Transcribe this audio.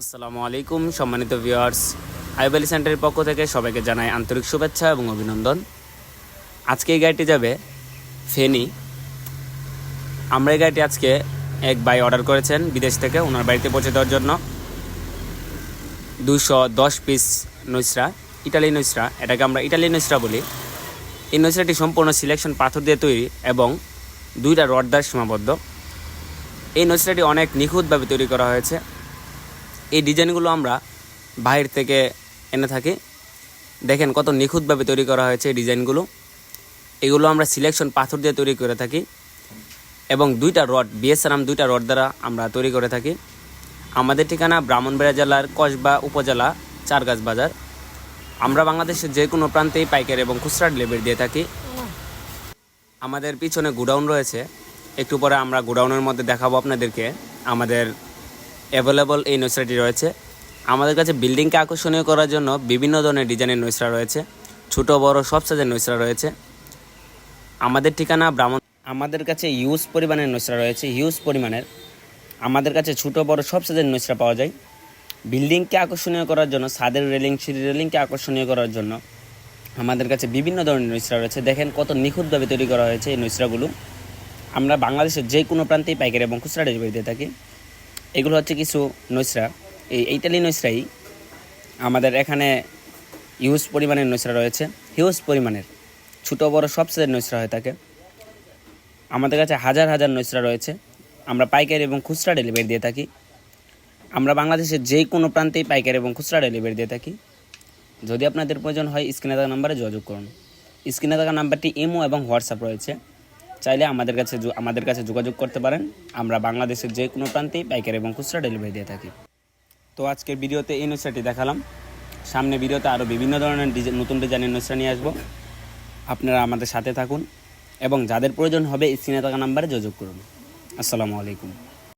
আসসালামু আলাইকুম সম্মানিত ভিউয়ার্স, আইয়ুব আলী সেন্টারের পক্ষ থেকে সবাইকে জানাই আন্তরিক শুভেচ্ছা এবং অভিনন্দন। আজকে এই গাড়িটি যাবে ফেনী। আমরা এই গাড়িটি আজকে এক ভাই অর্ডার করেছেন বিদেশ থেকে, ওনার বাড়িতে পৌঁছে দেওয়ার জন্য 210 পিস নৈসরা, ইটালি নৈসরা। এটাকে আমরা ইটালি নৈসরা বলি। এই নৈসরাটি সম্পূর্ণ সিলেকশন পাথর দিয়ে তৈরি এবং 2টা রড দ্বারা সীমাবদ্ধ। এই নৈসরাটি অনেক নিখুঁতভাবে তৈরি করা হয়েছে। এই ডিজাইনগুলো আমরা বাইরে থেকে এনে থাকি। দেখেন কত নিখুঁতভাবে তৈরি করা হয়েছে এই ডিজাইনগুলো। এগুলো আমরা সিলেকশন পাথর দিয়ে তৈরি করে থাকি এবং 2টা রড বিএসআরএম 2টা রড দ্বারা আমরা তৈরি করে থাকি। আমাদের ঠিকানা ব্রাহ্মণবাড়িয়া জেলার কসবা উপজেলা চারগাছ বাজার। আমরা বাংলাদেশের যে কোনো প্রান্তেই পাইকারি এবং খুচরা ডেলিভারি দিয়ে থাকি। আমাদের পিছনে গোডাউন রয়েছে, একটু পরে আমরা গোডাউনের মধ্যে দেখাবো আপনাদেরকে। আমাদের অ্যাভেলেবল এই নৈসরাটি রয়েছে। আমাদের কাছে বিল্ডিংকে আকর্ষণীয় করার জন্য বিভিন্ন ধরনের ডিজাইনের নৈসরা রয়েছে, ছোট বড় সব সাইজের নৈসরা রয়েছে। আমাদের ঠিকানা আমাদের কাছে হিউজ পরিমাণের নৈসরা রয়েছে, হিউজ পরিমাণের। আমাদের কাছে ছোট বড় সব সাইজের নৈসরা পাওয়া যায়। বিল্ডিংকে আকর্ষণীয় করার জন্য, ছাদের রেলিং সিঁড়ি রেলিংকে আকর্ষণীয় করার জন্য আমাদের কাছে বিভিন্ন ধরনের নৈসরা রয়েছে। দেখেন কত নিখুঁতভাবে তৈরি করা হয়েছে এই নৈসরাগুলো। আমরা বাংলাদেশের যে কোনো প্রান্তেই পাইকারি এবং খুচরা ডেলিভারি দিয়ে থাকি। এগুলো হচ্ছে কিছু নৈসরা। এই ইটালি নৈসরাই আমাদের এখানে হিউজ পরিমাণের নৈসরা রয়েছে, হিউজ পরিমাণের। ছোটো বড়ো সব সাইজের নৈসরা হয়ে থাকে। আমাদের কাছে হাজার হাজার নৈসরা রয়েছে। আমরা পাইকারি এবং খুচরা ডেলিভারি দিয়ে থাকি। আমরা বাংলাদেশের যে কোনো প্রান্তেই পাইকারি এবং খুচরা ডেলিভারি দিয়ে থাকি। যদি আপনাদের প্রয়োজন হয় স্ক্রিনে থাকা নাম্বারে যোগাযোগ করুন। স্ক্রিনে থাকা নাম্বারটি ইমো এবং হোয়াটসঅ্যাপ রয়েছে, চাইলে আমাদের কাছে যোগাযোগ করতে পারেন। আমরা বাংলাদেশের যে কোনো প্রান্তেই পাইকারি এবং খুচরা ডেলিভারি দিয়ে থাকি। তো আজকের ভিডিওতে এই নৈসরাটি দেখালাম। সামনে ভিডিওতে আরও বিভিন্ন ধরনের নতুন ডিজাইনের নৈসরা নিয়ে আসবো। আপনারা আমাদের সাথে থাকুন এবং যাদের প্রয়োজন হবে স্ক্রিনে থাকা নাম্বারে যোগাযোগ করুন। আসসালামু আলাইকুম।